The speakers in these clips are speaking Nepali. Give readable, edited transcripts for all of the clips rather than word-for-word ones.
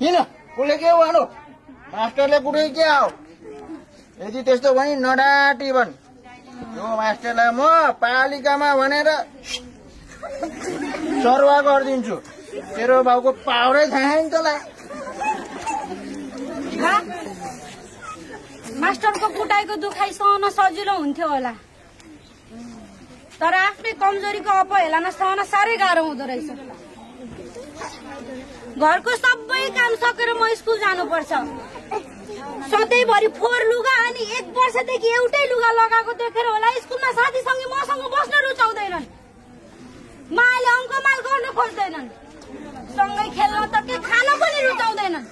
किन कसले के भन्नु मास्टरले कुटै के आऊ यदि त्यस्तो भने नडाटी भन् यो मास्टरलाई म पालिकामा भनेर सरुवा गरिदिन्छु तेरो बाउको पाउरै थाहा नि तँलाई मास्टरको कुटाइको दुखाइ सहन सजिलो हुन्थ्यो होला तर आफ्नै कमजोरीको अपहेलना सहन साह्रै गाह्रो हुँदो रहेछ घरको सबै काम सकेर म स्कुल जानुपर्छ सधैँभरि फोहोर लुगा अनि 1 वर्षदेखि एउटै लुगा लगाएको देखेर होला स्कुलमा साथीसँगै मसँग बस्न रुचाउँदैनन् माले अङ्कमाल गर्न खोज्दैनन् सँगै खेल्न त के खान पनि रुचाउँदैनन्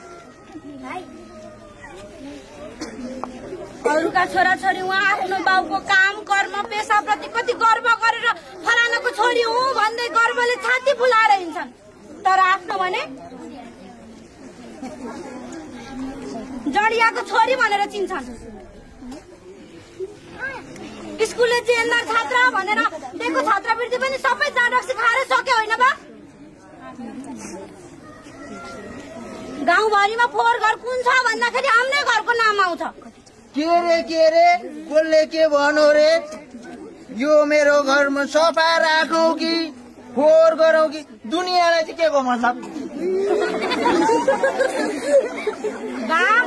अरूका छोराछोरी उहाँ आफ्नो बाउको काम कर्म पेसाप्रति कति गर्व गरेर फलानाको छोरी हुँ भन्दै गर्वले छाती फुलाएर हिँड्छन् तर आफ्नो भने जडियाको छोरी भनेर चिन्छन् स्कुलले चेन्नर छात्र भनेर दिएको छात्रवृत्ति पनि सबै चारक्सी खाएर सक्यो होइन बा गाउँभरिमा फोहोर घर कुन छ भन्दाखेरि आफ्नै घरको नाम आउँछ के रे कसले के भन्यो रे यो मेरो घरमा सफा राखौ कि फोहोर गरौ कि दुनियाँलाई चाहिँ के को मतलब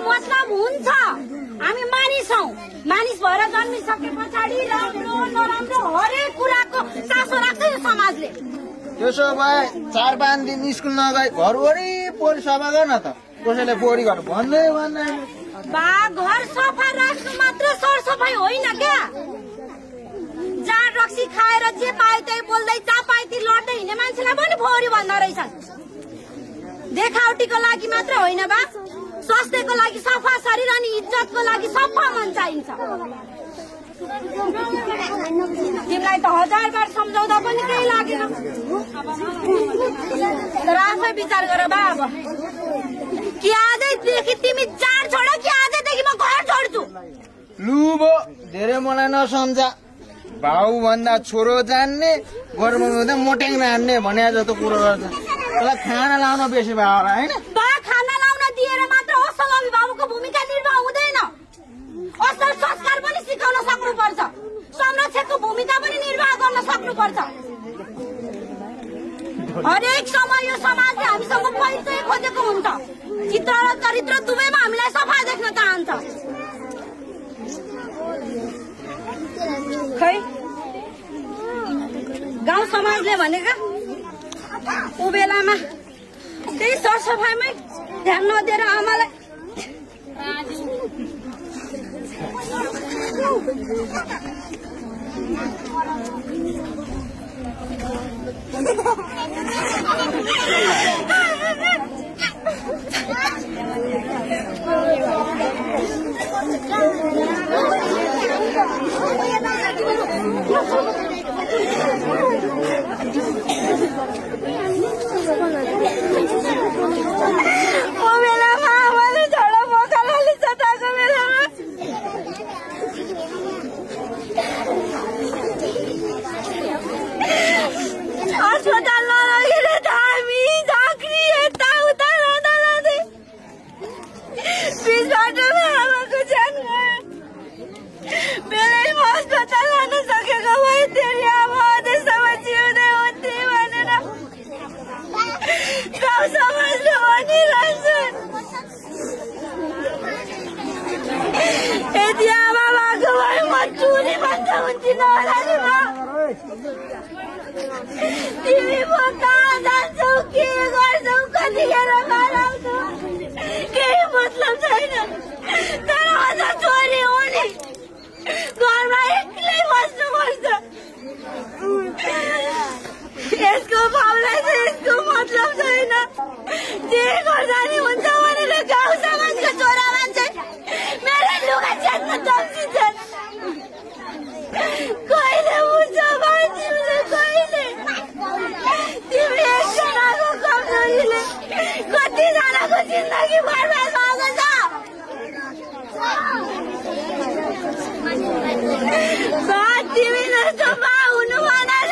मतलब हुन्छ हामी मानिस हौ मानिस भएर जन्मिसके पछाडि राम्रो नराम्रो हरेक कुराको चासो राख्छ यो समाजले त्यसो भए 4-5 दिन स्कुल नगए घर वरिपरि सफा गर्न त कसैले फोहोरी घर भन्दै बा घर सफा राख्नु मात्र सरसफाइ होइन क्या जाँड रक्सी खाएर जे पाए त्यही बोल्दै चापाइती लड्दै हिँड्ने मान्छेलाई पनि फोहोरी भन्दो रहेछन् देखावटीको लागि मात्र होइन बा स्वास्थ्यको लागि सफा शरीर अनि इज्जतको लागि सफा मन चाहिन्छ तिमीलाई त 1000 बार सम्झाउँदा पनि केही लागेन तर आफै विचार गर बा अब कि आजैदेखि तिमी चाड छोड कि आजैदेखि म घर छोड्छु लुबो धेरै मलाई नसम्झा भाउ भन्दा छोरो जान्ने घरमा हुँदा मोटेङ नान्ने भने जस्तो कुरो गर्छ त्यसलाई खाना लाउन बेसी भयो होला होइन बा खाना लाउन दिएर मात्र असल अभिभावकको भूमिका निर्वाह हुँदैन असल संस्कार पनि सिकाउन सक्नुपर्छ संरक्षकको भूमिका पनि निर्वाह गर्न सक्नुपर्छ हरेक समय यो समाजले हामीसँग परिचय खोजेको हुन्छ चित्र र चरित्र दुवैमा हामीलाई सफा देख्न चाहन्छ खै गाउँ समाजले भनेका ऊ बेलामा त्यही सरसफाइमै ध्यान नदिएर आमालाई तिमी म कहाँ जान्छौ के गर्छौ कतिखेर घर आउँछौ केही मतलब छैन तर अझ छोरी हो नि घरमा एक्लै बस्नुपर्छ यसको भाउलाई चाहिँ यसको मतलब छैन जे गर्दा नि हुन्छ भनेर गाउँ समाजको छोरा मान्छे मेरो लुगा च्यात्न तम्सिन्छन् कहिले बुझ्छ तिमीले कहिले तिमी एकजनाको कमजोरीले कतिजनाको जिन्दगी बर्बाद भएको छ तिमी जस्तो बा हुनु भनेर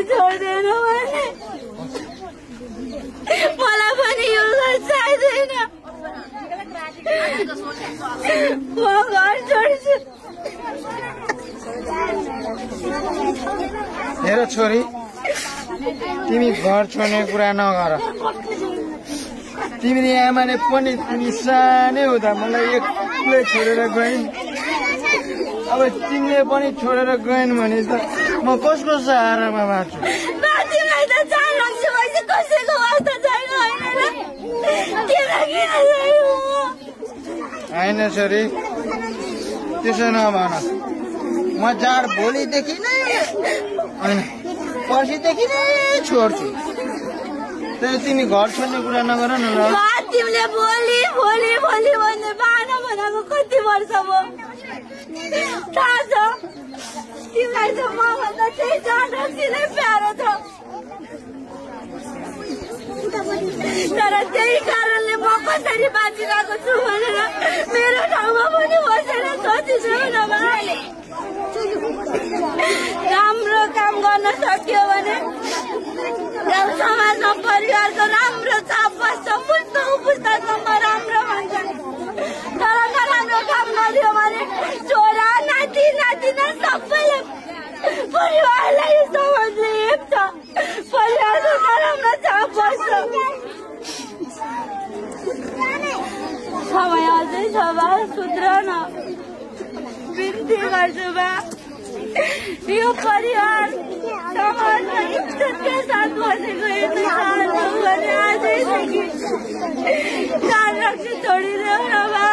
छोड्दैन मलाई पनि यो घर चाहिँदैन म घर छोड्छु हेर छोरी तिमी घर छोड्ने कुरा नगर तिमी आमाले पनि तिमी सानै हुँदा मलाई एक्लै छोडेर गइन् अब तिमीले पनि छोडेर गइन् भने त म कसको सहारामा बाँच्छु तिमीलाई त चार लक्ष भएपछि कसैको वास्ता छैन होइन छोरी त्यसो नभन म जाड भोलिदेखि नै होइन पर्सिदेखि नै छोड्छु तर तिमी घर छोड्ने कुरा नगर न ल तिमीले भोलि भोलि भोलि भन्ने बाना भनेको कति वर्ष भयो थाहा छ तिमीलाई त मभन्दा त्यही जाड रक्सी नै प्यारो छ तर त्यही कारणले म कसरी बाँचिरहेको छु भनेर मेरो ठाउँमा पनि बसेर सोचिदेऊ न भाइ राम्रो काम गर्न सक्यो भने गाउँ समाजमा परिवारको राम्रो छाप बस्छ पुस्ता पुस्तासम्म राम्रो भन्छन् तर नराम्रो काम गर्यो भने छोरा नाति नातिना सबैले परिवारलाई समाजले हेप्छ परिवारको नराम्रो छाप बस्छ समय अझै छ बा सुध्र न बिन्ती गर्छु बा यो परिवार समाजमा इज्जतकै साथ बसेको हेर्नु चाहन्छु भने आजैदेखि चार रक्सी छोडिदेऊ न बा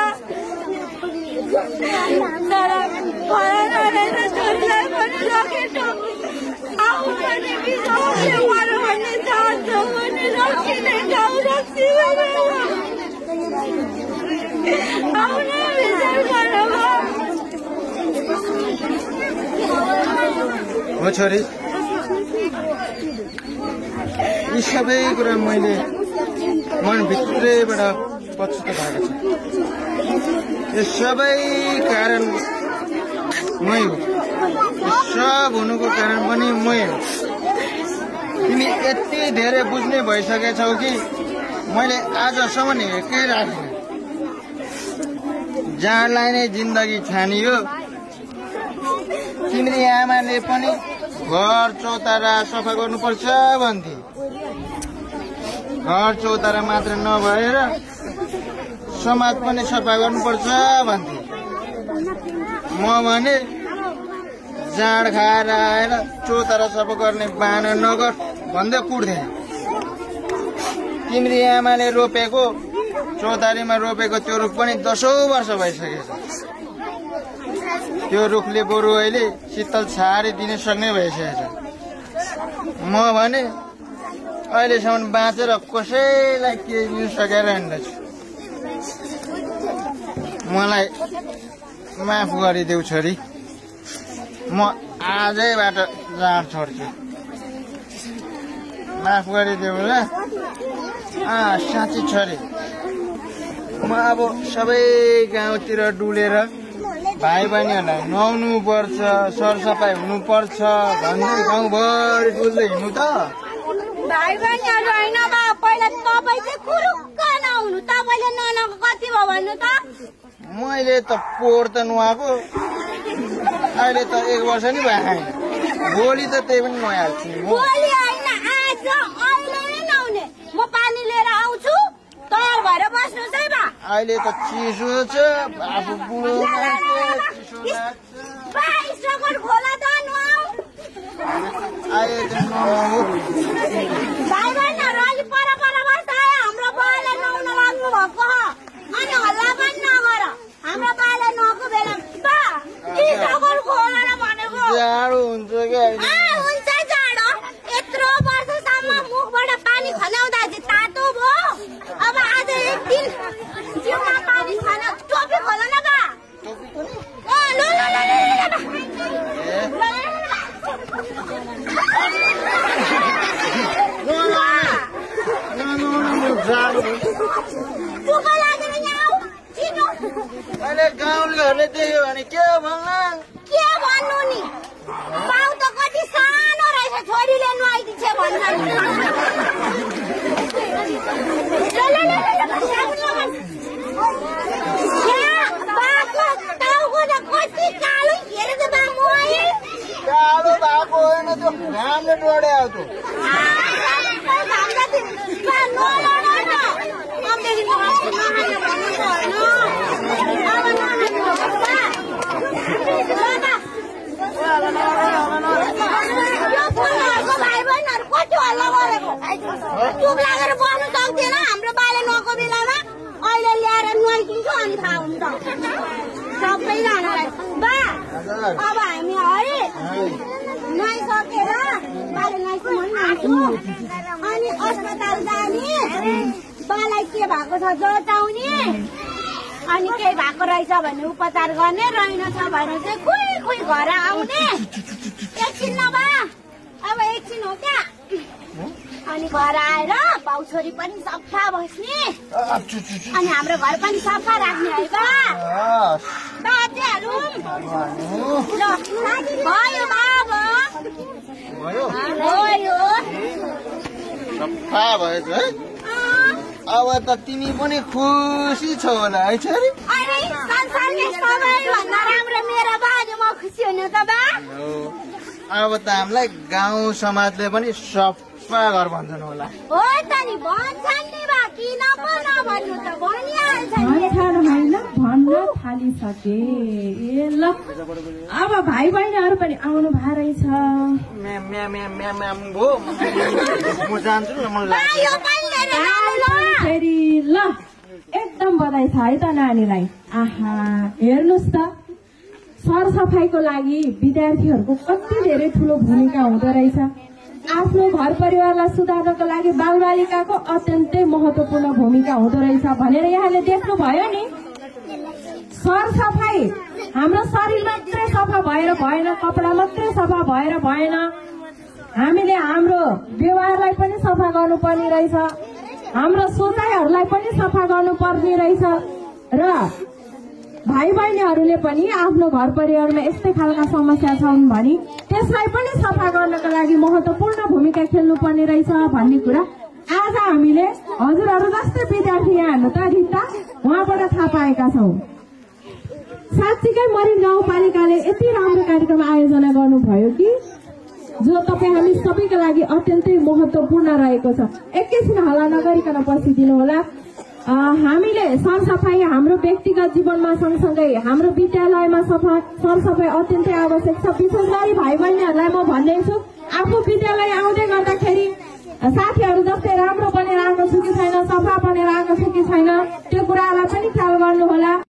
तर भएन रहेछ छोरीलाई पनि रकेटो आऊ भने बिगाउने मारो भन्ने चाहन्छु भने रक्सी नै गाउँ रक्सी आउन विचार गर हो छोरी यी सबै कुरा मैले मनभित्रैबाट पछुतो भएको छ यो सबै कारण मै हो यो सब हुनुको कारण पनि मै हो तिमी यति धेरै बुझ्ने भइसकेछौ कि मैले आजसम्म हेर्कै राखेँ जाडलाई नै जिन्दगी ठानियो तिम्रो आमाले पनि घर चौतारा सफा गर्नुपर्छ भन्थे घर चौतारा मात्र नभएर समाज पनि सफा गर्नुपर्छ भन्थे म भने जाँड खाएर आएर चौतारा सफा गर्ने बाना नगर भन्दै कुट्थे तिम्रो आमाले रोपेको चौतारीमा रोपेको त्यो रुख पनि 10 वर्ष भइसकेछ त्यो रुखले बरु अहिले शीतल छारी दिन सक्ने भइसकेछ म भने अहिलेसम्म बाँचेर कसैलाई केही दिन सकेर हिँड्दछु मलाई माफ गरिदेऊ छोरी म आजैबाट जाँड छोड्छु माफ गरिदेऊ ल साँच्ची छोरी म अब सबै गाउँतिर डुलेर भाइ बहिनीहरूलाई नुहाउनु पर्छ सरसफाइ हुनुपर्छ भन्दै गाउँभरि डुल्दै हिँड्नु त भाइ बहिनीहरू होइन बा पहिला तपाईँ चाहिँ कुरुक्क नहुनु तपाईँले ननको कति भयो भन्नु त मैले त पोहोर त नुहाएको अहिले त 1 वर्ष नि भयो भोलि त त्यही पनि नुहाइहाल्छु भोलि होइन आज अहिले नै नहुने म पानी लिएर आउँछु तयार भएर बस्नुहोस् है बा अहिले त चिसो छ आफू बुढो खोला त नुहाऊ अहिले त नुहाऊ भाइ बहिनीहरू अलि पर बस्छ है हाम्रो बाले नुहाउन लाग्नु भएको अनि हल्ला पनि नगर हाम्रो बाले नुहाएको बेला बा चिसोको खोला भनेको जाडो हुन्छ क्या हुन्छ जाडो यत्रो वर्षसम्म मुखबाट पानी खनाउँदा चाहिँ तातो भयो अब आज एक दिन जिउमा पानी खान टोपी खोल न बा ल चुप लागेर यहाँ आऊ छिटो अहिले गाउँलेहरूले देख्यो भने के भन्ला के भन्नु नि बाउ त कति सानो रहेछ छोरीले नुहाइदिन्छ भन्छन् कति कालो हेरेर त बा मोए कालो भएको होइन त्यो घामले डढे आउँथ्यो चुप लागेर बस्नु सक्दैन हाम्रो बाले नको बेलामा अहिले ल्याएर नुहाइदिन्छु अनि थाहा हुन्छ सबैजनालाई बा अब हामी है नुहाइसकेर बाले नुहाइसम्म अनि अस्पताल जाने बालाई के भएको छ जोटाउने अनि केही भएको रहेछ भने उपचार गर्ने रहेनछ भने चाहिँ खुइ घर आउने एकछिन नभा अब एकछिन हो क्या अनि घर आएर बाउ छोरी पनि सफा बस्ने अनि हाम्रो घर पनि सफा राख्ने है बा बाजेहरू भयो बाबा भयो सफा भएछ है अब त तिमी पनि खुसी छौ होला है छोरी अरे संसारकै सबैभन्दा राम्रो मेरो बाजे म खुसी हुनु त बा अब त हामीलाई गाउँ समाजले पनि सफा घर भन्छन् होला हो त नि भन्छन् नि बा किन पो नभन्नु त भनिहाल्छ नि होइन भन्न थालिसके ए ल अब भाइ बहिनीहरू पनि आउनु भए रहेछ म जान्छु न मलाई बा यो पनि लिएर जाऊ ल फेरि ल एकदम बधाई छ है त नानीलाई आहा हेर्नुहोस् त सरसफाइको लागि विद्यार्थीहरूको कति धेरै ठुलो भूमिका हुँदो रहेछ आफ्नो घर परिवारलाई सुधार्नको लागि बालबालिकाको अत्यन्तै महत्वपूर्ण भूमिका हुँदो रहेछ भनेर यहाँले देख्नुभयो नि सरसफाइ हाम्रो शरीर मात्रै सफा भएर भएन कपडा मात्रै सफा भएर भएन हामीले हाम्रो व्यवहारलाई पनि सफा गर्नुपर्ने रहेछ हाम्रो सोचाइहरूलाई पनि सफा गर्नुपर्ने रहेछ र भाइ बहिनीहरूले पनि आफ्नो घर परिवारमा यस्तै खालका समस्या छन् भने त्यसलाई पनि सफा गर्नको लागि महत्वपूर्ण भूमिका खेल्नुपर्ने रहेछ भन्ने कुरा आज हामीले हजुरहरू जस्तै विद्यार्थी यहाँ हेर्नु त रिता उहाँबाट थाहा पाएका छौँ साँच्चीकै मरिन गाउँपालिकाले यति राम्रो कार्यक्रम आयोजना गर्नुभयो कि जो तपाईँ हामी सबैका लागि अत्यन्तै महत्वपूर्ण रहेको छ एकैछिन हल्ला नगरिकन बसिदिनु होला हामीले सरसफाइ हाम्रो व्यक्तिगत जीवनमा सँगसँगै हाम्रो विद्यालयमा सरसफाइ अत्यन्तै आवश्यक छ विशेष गरी भाइ बहिनीहरूलाई म भन्दैछु आफू विद्यालय आउँदै गर्दाखेरि साथीहरू जस्तै राम्रो बनेर आएको छु कि छैन सफा बनेर आएको छु कि छैन त्यो कुरालाई पनि ख्याल गर्नुहोला।